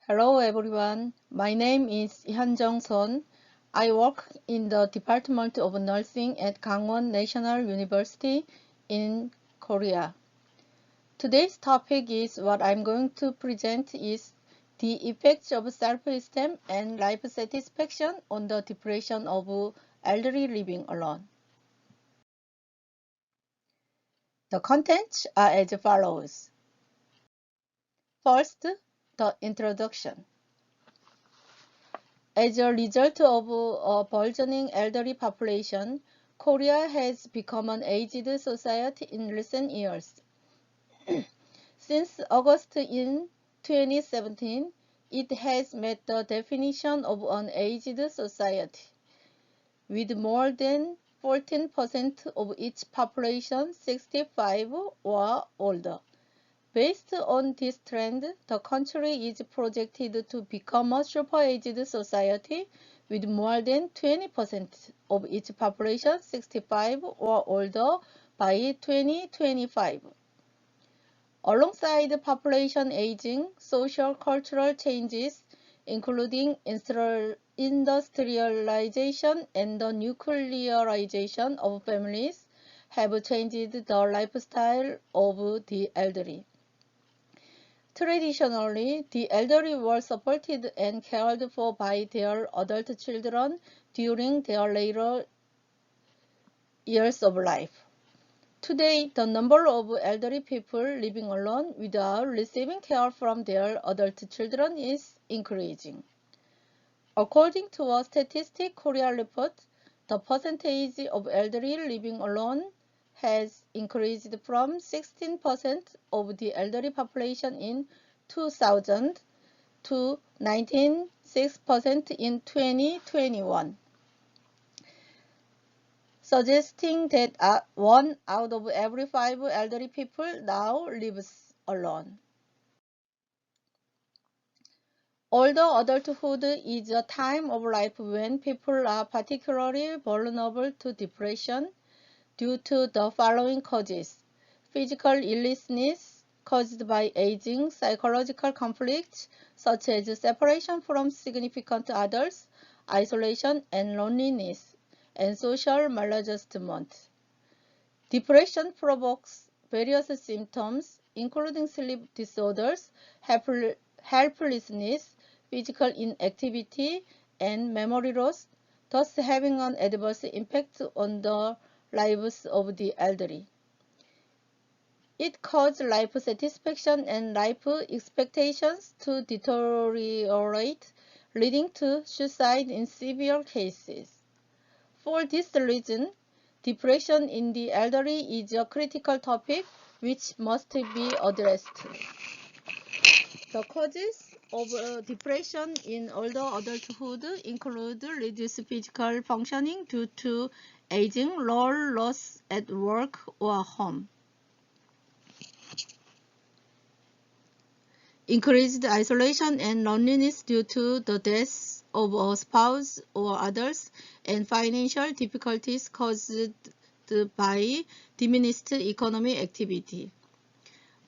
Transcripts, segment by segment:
Hello everyone, my name is Jeong. I work in the Department of Nursing at Gangwon National University in Korea. Today's topic is what I'm going to present is the effects of self-esteem and life satisfaction on the depression of elderly living alone. The contents are as follows. First, the introduction. As a result of a burgeoning elderly population, Korea has become an aged society in recent years. Since August in 2017, it has met the definition of an aged society, with more than 14% of its population 65 or older. Based on this trend, the country is projected to become a super-aged society with more than 20% of its population 65 or older by 2025. Alongside population aging, social-cultural changes, including industrialization and the nuclearization of families, have changed the lifestyle of the elderly. Traditionally, the elderly were supported and cared for by their adult children during their later years of life. Today, the number of elderly people living alone without receiving care from their adult children is increasing. According to a Statistic Korea report, the percentage of elderly living alone has increased from 16% of the elderly population in 2000 to 19.6% in 2021, suggesting that 1 out of every 5 elderly people now lives alone. Although adulthood is a time of life when people are particularly vulnerable to depression, due to the following causes: physical illness caused by aging, psychological conflicts such as separation from significant others, isolation and loneliness, and social maladjustment. Depression provokes various symptoms, including sleep disorders, helplessness, physical inactivity, and memory loss, thus having an adverse impact on the lives of the elderly. It causes life satisfaction and life expectations to deteriorate, leading to suicide in severe cases. For this reason, depression in the elderly is a critical topic which must be addressed. The causes of depression in older adulthood include reduced physical functioning due to aging, role loss at work or home, increased isolation and loneliness due to the death of a spouse or others, and financial difficulties caused by diminished economic activity.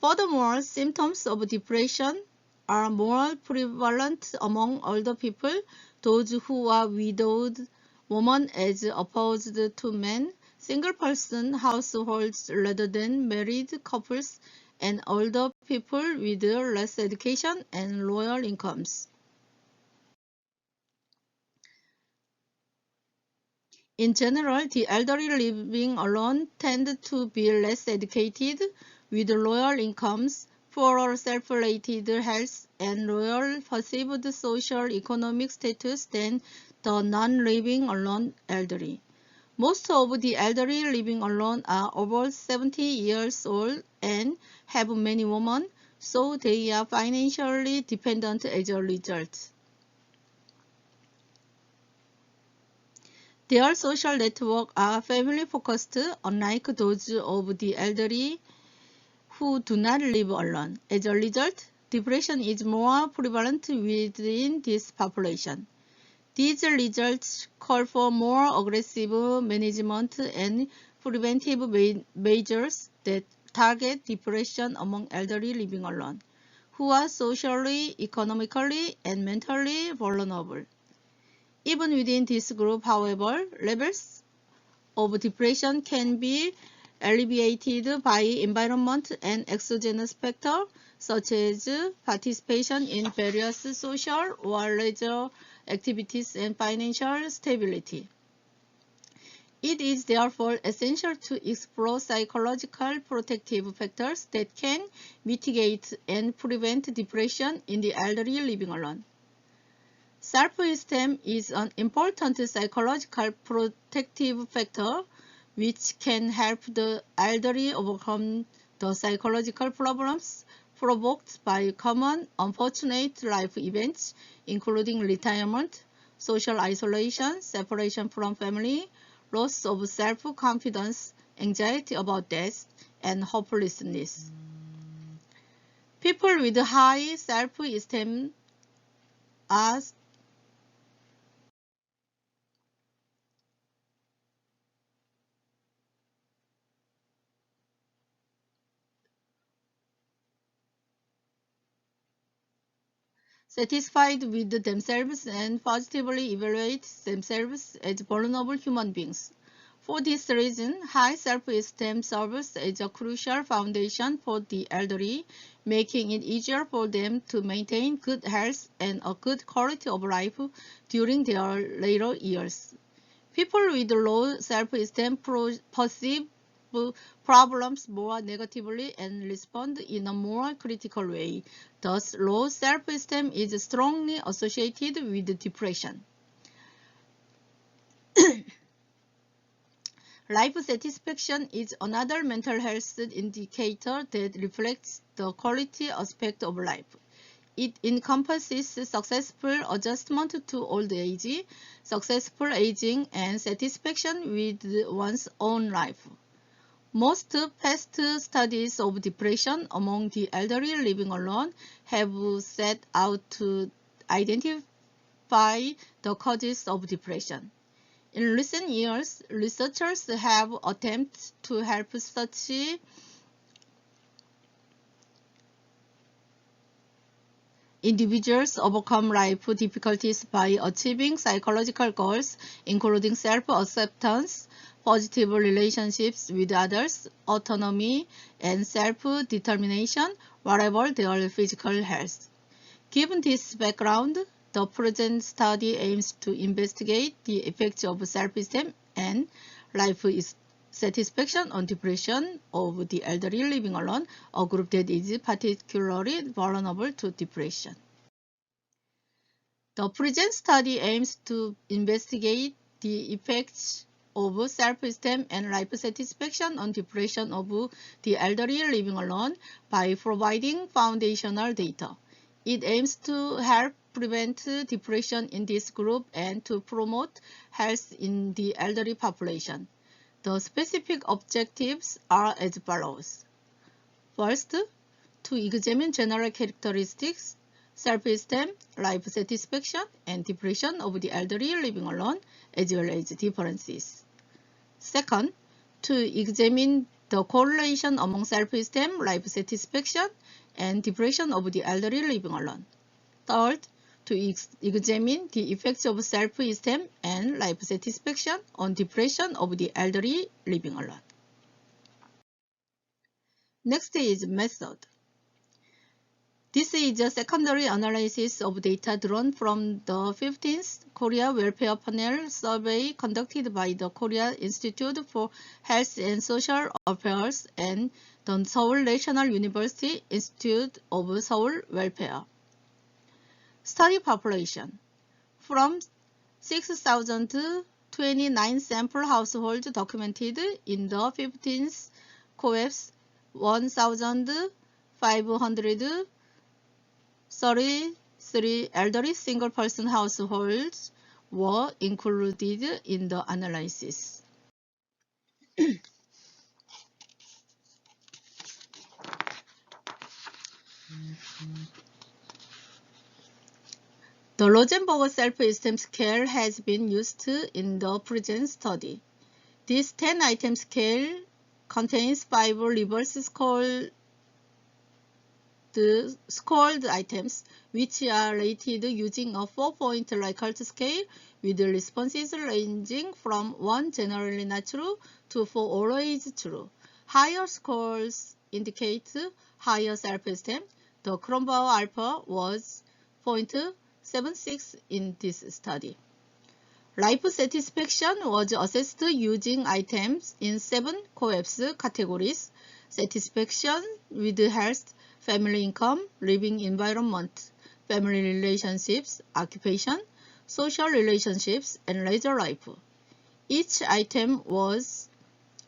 Furthermore, symptoms of depression are more prevalent among older people, those who are widowed women as opposed to men, single-person households rather than married couples, and older people with less education and lower incomes. In general, the elderly living alone tend to be less educated, with lower incomes, poorer self-related health, and lower perceived social economic status than the non-living alone elderly. Most of the elderly living alone are over 70 years old and have many women, so they are financially dependent as a result. Their social networks are family-focused, unlike those of the elderly who do not live alone. As a result, depression is more prevalent within this population. These results call for more aggressive management and preventive measures that target depression among elderly living alone, who are socially, economically, and mentally vulnerable. Even within this group, however, levels of depression can be alleviated by environment and exogenous factors such as participation in various social or leisure activities and financial stability. It is therefore essential to explore psychological protective factors that can mitigate and prevent depression in the elderly living alone. Self-esteem is an important psychological protective factor which can help the elderly overcome the psychological problems provoked by common unfortunate life events, including retirement, social isolation, separation from family, loss of self-confidence, anxiety about death, and hopelessness. People with high self-esteem are satisfied with themselves and positively evaluate themselves as vulnerable human beings. For this reason, high self-esteem serves as a crucial foundation for the elderly, making it easier for them to maintain good health and a good quality of life during their later years. People with low self-esteem perceive problems more negatively and respond in a more critical way. Thus, low self-esteem is strongly associated with depression. Life satisfaction is another mental health indicator that reflects the quality aspect of life. It encompasses successful adjustment to old age, successful aging, and satisfaction with one's own life. Most past studies of depression among the elderly living alone have set out to identify the causes of depression. In recent years, researchers have attempted to help such individuals overcome life difficulties by achieving psychological goals, including self-acceptance, positive relationships with others, autonomy, and self-determination, whatever their physical health. Given this background, the present study aims to investigate the effects of self-esteem and life satisfaction on depression of the elderly living alone, a group that is particularly vulnerable to depression. The present study aims to investigate the effects of self-esteem and life satisfaction on depression of the elderly living alone by providing foundational data. It aims to help prevent depression in this group and to promote health in the elderly population. The specific objectives are as follows. First, to examine general characteristics, self-esteem, life satisfaction, and depression of the elderly living alone, as well as differences. Second, to examine the correlation among self-esteem, life satisfaction, and depression of the elderly living alone. Third, to examine the effects of self-esteem and life satisfaction on depression of the elderly living alone. Next is method. This is a secondary analysis of data drawn from the 15th Korea Welfare Panel survey conducted by the Korea Institute for Health and Social Affairs and the Seoul National University Institute of Seoul Welfare. Study population. From 6,029 sample households documented in the 15th COEPS, 1,533 elderly single-person households were included in the analysis. The Rosenberg self-esteem scale has been used in the present study. This 10-item scale contains 5 levels called scored items, which are rated using a 4-point Likert scale with responses ranging from 1 generally not true to 4 always true. Higher scores indicate higher self-esteem. The Kronbauer alpha was 0.76 in this study. Life satisfaction was assessed using items in 7 CoEPS categories: satisfaction with health, family income, living environment, family relationships, occupation, social relationships, and leisure life. Each item was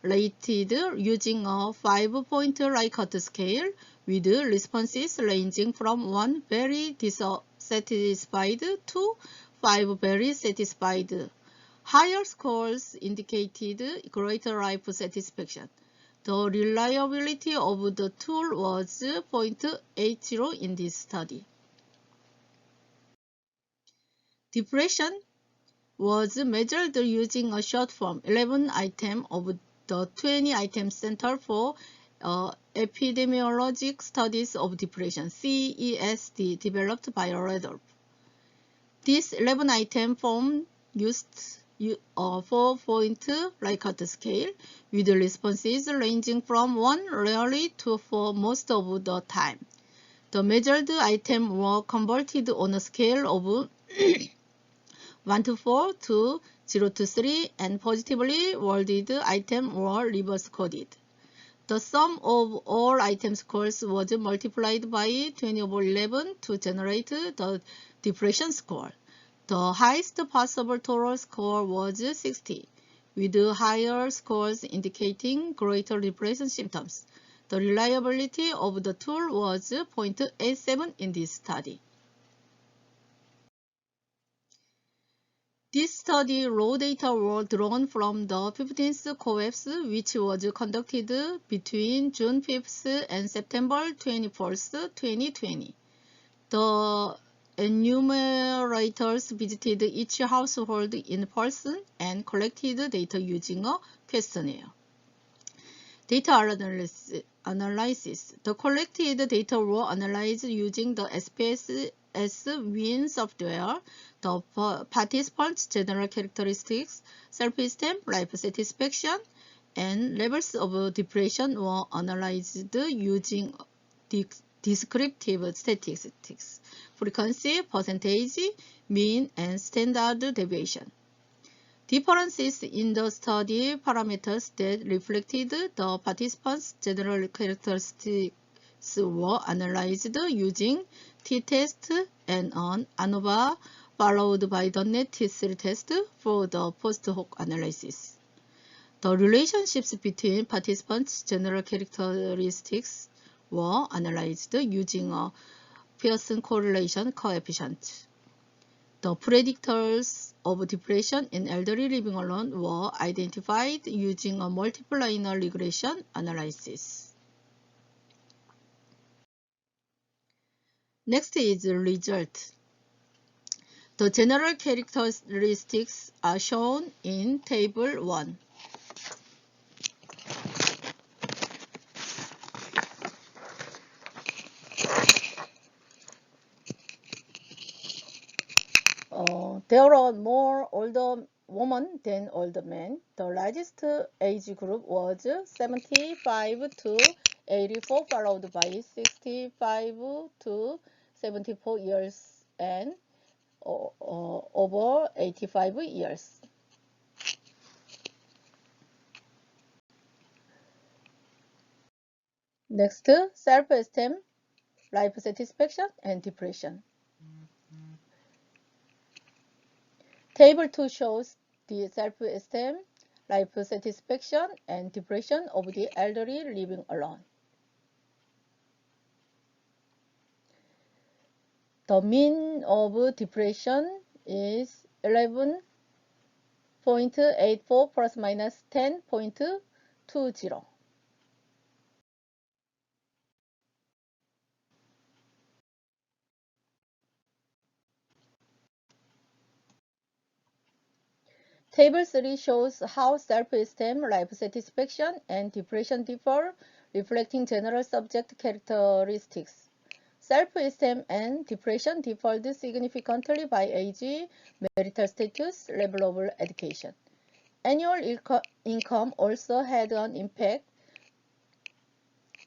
rated using a 5-point Likert scale with responses ranging from 1 very dissatisfied to 5 very satisfied. Higher scores indicated greater life satisfaction. The reliability of the tool was 0.80 in this study. Depression was measured using a short form 11 item of the 20 item Center for Epidemiologic Studies of Depression, CESD, developed by Rudolph. This 11 item form used a 4-point Likert scale with responses ranging from 1 rarely to 4 most of the time. The measured items were converted on a scale of 1 to 4 to 0 to 3, and positively worded items were reverse coded. The sum of all item scores was multiplied by 20 over 11 to generate the depression score. The highest possible total score was 60, with higher scores indicating greater depression symptoms. The reliability of the tool was 0.87 in this study. This study raw data were drawn from the 15th CoEPS, which was conducted between June 5th and September 21st, 2020. The enumerators visited each household in person and collected data using a questionnaire. Data analysis. The collected data were analyzed using the SPS-Win software. The participants' general characteristics, self-esteem, life satisfaction, and levels of depression were analyzed using descriptive statistics, frequency, percentage, mean, and standard deviation. Differences in the study parameters that reflected the participants' general characteristics were analyzed using t-test and an ANOVA, followed by the net T3 test for the post-hoc analysis. The relationships between participants' general characteristics were analyzed using a Pearson correlation coefficient. The predictors of depression in elderly living alone were identified using a multiple linear regression analysis. Next is the result. The general characteristics are shown in Table 1. There are more older women than older men. The largest age group was 75 to 84, followed by 65 to 74 years and over 85 years. Next, self-esteem, life satisfaction, and depression. Table 2 shows the self-esteem, life satisfaction, and depression of the elderly living alone. The mean of depression is 11.84 plus minus 10.20. Table 3 shows how self-esteem, life satisfaction, and depression differ, reflecting general subject characteristics. self-esteem and depression differed significantly by age, marital status, level of education. Annual income also had an impact,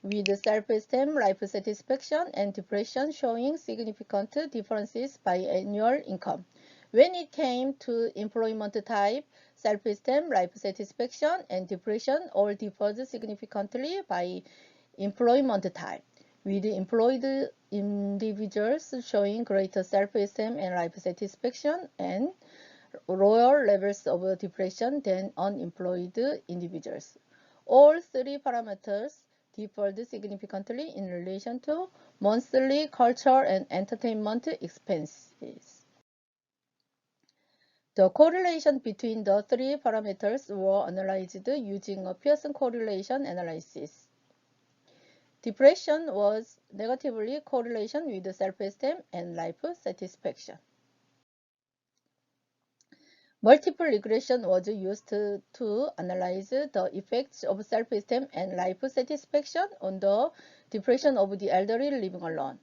with self-esteem, life satisfaction, and depression showing significant differences by annual income. When it came to employment type, self-esteem, life satisfaction, and depression all differed significantly by employment type, with employed individuals showing greater self-esteem and life satisfaction and lower levels of depression than unemployed individuals. All three parameters differed significantly in relation to monthly culture and entertainment expenses. The correlation between the three parameters were analyzed using a Pearson correlation analysis. Depression was negatively correlation with self-esteem and life satisfaction. Multiple regression was used to analyze the effects of self-esteem and life satisfaction on the depression of the elderly living alone.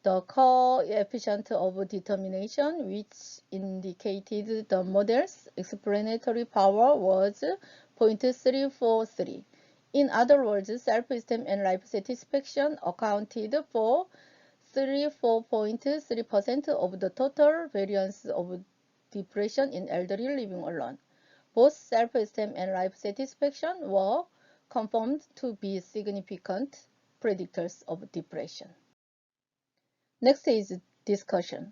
The coefficient of determination, which indicated the model's explanatory power, was 0.343. In other words, self-esteem and life satisfaction accounted for 34.3% of the total variance of depression in elderly living alone. Both self-esteem and life satisfaction were confirmed to be significant predictors of depression. Next is discussion.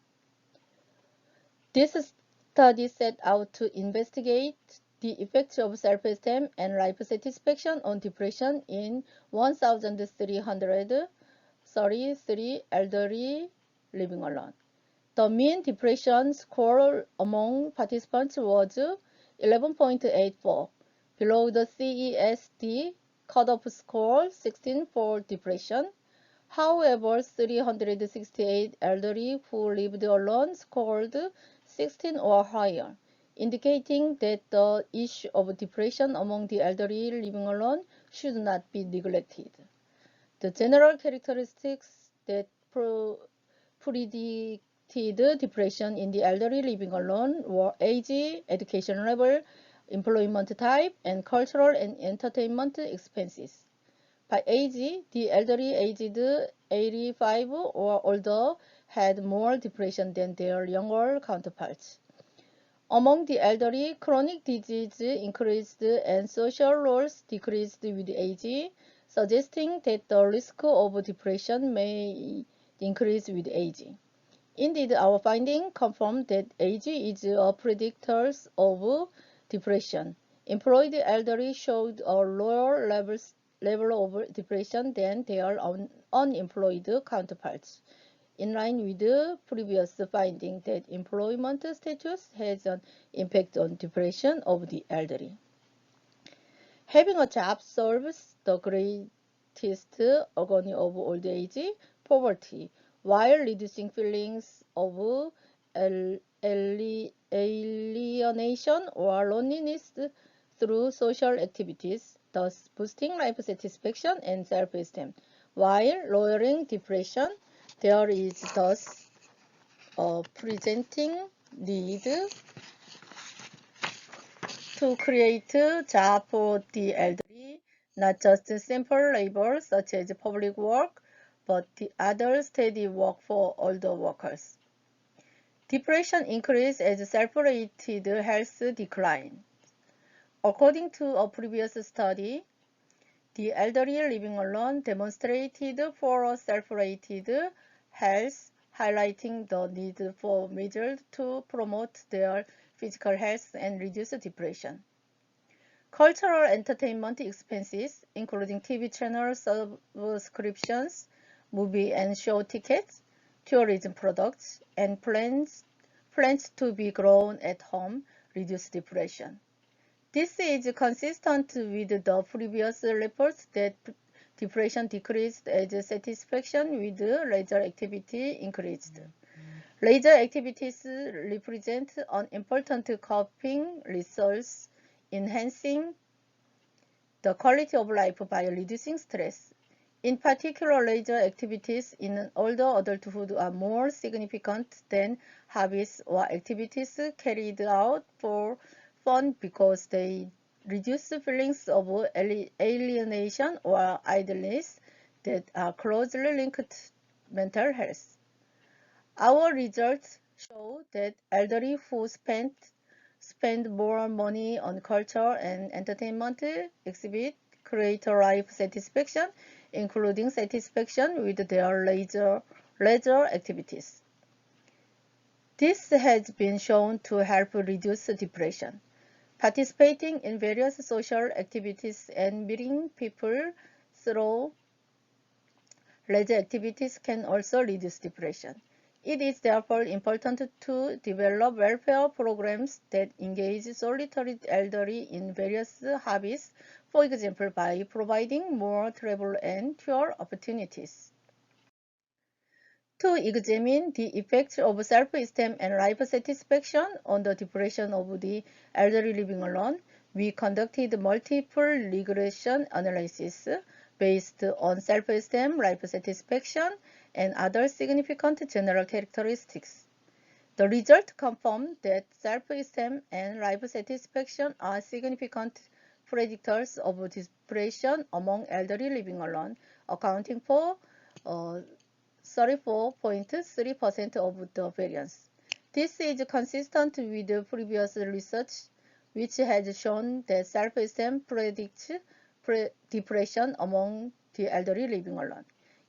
This study set out to investigate the effects of self-esteem and life satisfaction on depression in 1,333 elderly living alone. The mean depression score among participants was 11.84, below the CESD cutoff score 16 for depression. However, 368 elderly who lived alone scored 16 or higher, indicating that the issue of depression among the elderly living alone should not be neglected. The general characteristics that predicted depression in the elderly living alone were age, education level, employment type, and cultural and entertainment expenses. By age, the elderly aged 85 or older had more depression than their younger counterparts. Among the elderly, chronic disease increased and social roles decreased with age, suggesting that the risk of depression may increase with age. Indeed, our finding confirmed that age is a predictor of depression. Employed elderly showed a lower level of depression than their unemployed counterparts, in line with the previous finding that employment status has an impact on depression of the elderly. Having a job solves the greatest agony of old age, poverty, while reducing feelings of alienation or loneliness through social activities, thus boosting life satisfaction and self-esteem. While lowering depression, there is thus a presenting need to create jobs for the elderly, not just simple labor such as public work, but the other steady work for older workers. Depression increases as self-rated health declines. According to a previous study, the elderly living alone demonstrated for self-rated health, highlighting the need for measures to promote their physical health and reduce depression. Cultural entertainment expenses, including TV channel subscriptions, movie and show tickets, tourism products, and plans to be grown at home, reduce depression. This is consistent with the previous reports that depression decreased as satisfaction with leisure activity increased. Leisure activities represent an important coping resource, enhancing the quality of life by reducing stress. In particular, leisure activities in older adulthood are more significant than hobbies or activities carried out for fun because they reduce feelings of alienation or idleness that are closely linked to mental health. Our results show that elderly who spend more money on culture and entertainment exhibit greater life satisfaction, including satisfaction with their leisure activities. This has been shown to help reduce depression. Participating in various social activities and meeting people through leisure activities can also reduce depression. It is therefore important to develop welfare programs that engage solitary elderly in various hobbies, for example, by providing more travel and tour opportunities. To examine the effects of self-esteem and life satisfaction on the depression of the elderly living alone, we conducted multiple regression analysis based on self-esteem, life satisfaction, and other significant general characteristics. The result confirmed that self-esteem and life satisfaction are significant predictors of depression among elderly living alone, accounting for 34.3% of the variance. This is consistent with the previous research, which has shown that self-esteem predicts depression among the elderly living alone.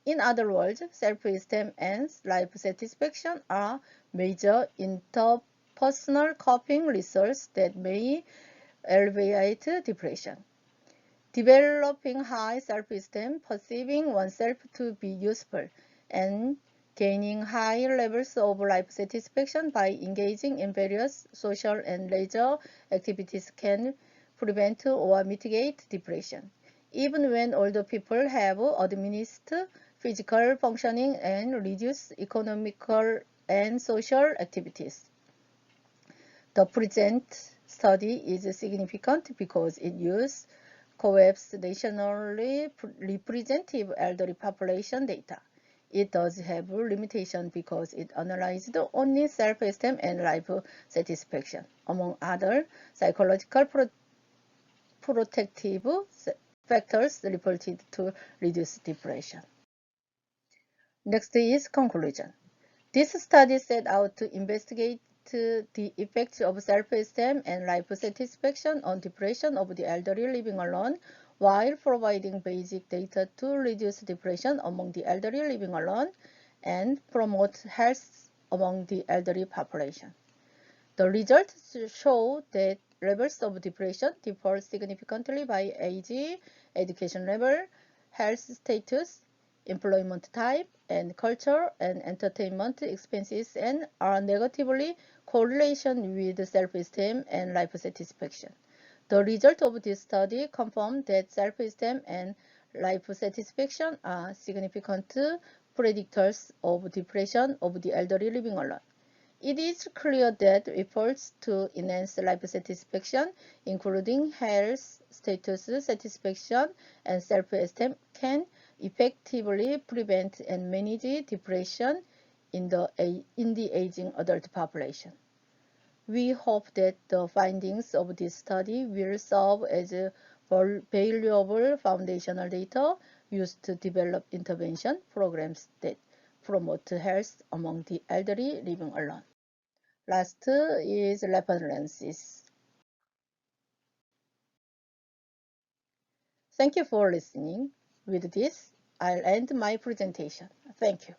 In other words, self-esteem and life satisfaction are major interpersonal coping results that may alleviate depression. Developing high self-esteem, perceiving oneself to be useful, and gaining high levels of life satisfaction by engaging in various social and leisure activities can prevent or mitigate depression, even when older people have diminished physical functioning and reduced economical and social activities. The present study is significant because it uses FoCoS nationally representative elderly population data. It does have limitations because it analyzed only self-esteem and life satisfaction, among other psychological protective factors reported to reduce depression. Next is conclusion. This study set out to investigate the effects of self-esteem and life satisfaction on depression of the elderly living alone while providing basic data to reduce depression among the elderly living alone and promote health among the elderly population. The results show that levels of depression differ significantly by age, education level, health status, employment type, and culture and entertainment expenses and are negatively correlation with self-esteem and life satisfaction. The result of this study confirmed that self-esteem and life satisfaction are significant predictors of depression of the elderly living alone. It is clear that efforts to enhance life satisfaction, including health status satisfaction and self-esteem, can effectively prevent and manage depression in the aging adult population. We hope that the findings of this study will serve as a valuable foundational data used to develop intervention programs that promote health among the elderly living alone. Last is references. Thank you for listening. With this, I'll end my presentation. Thank you.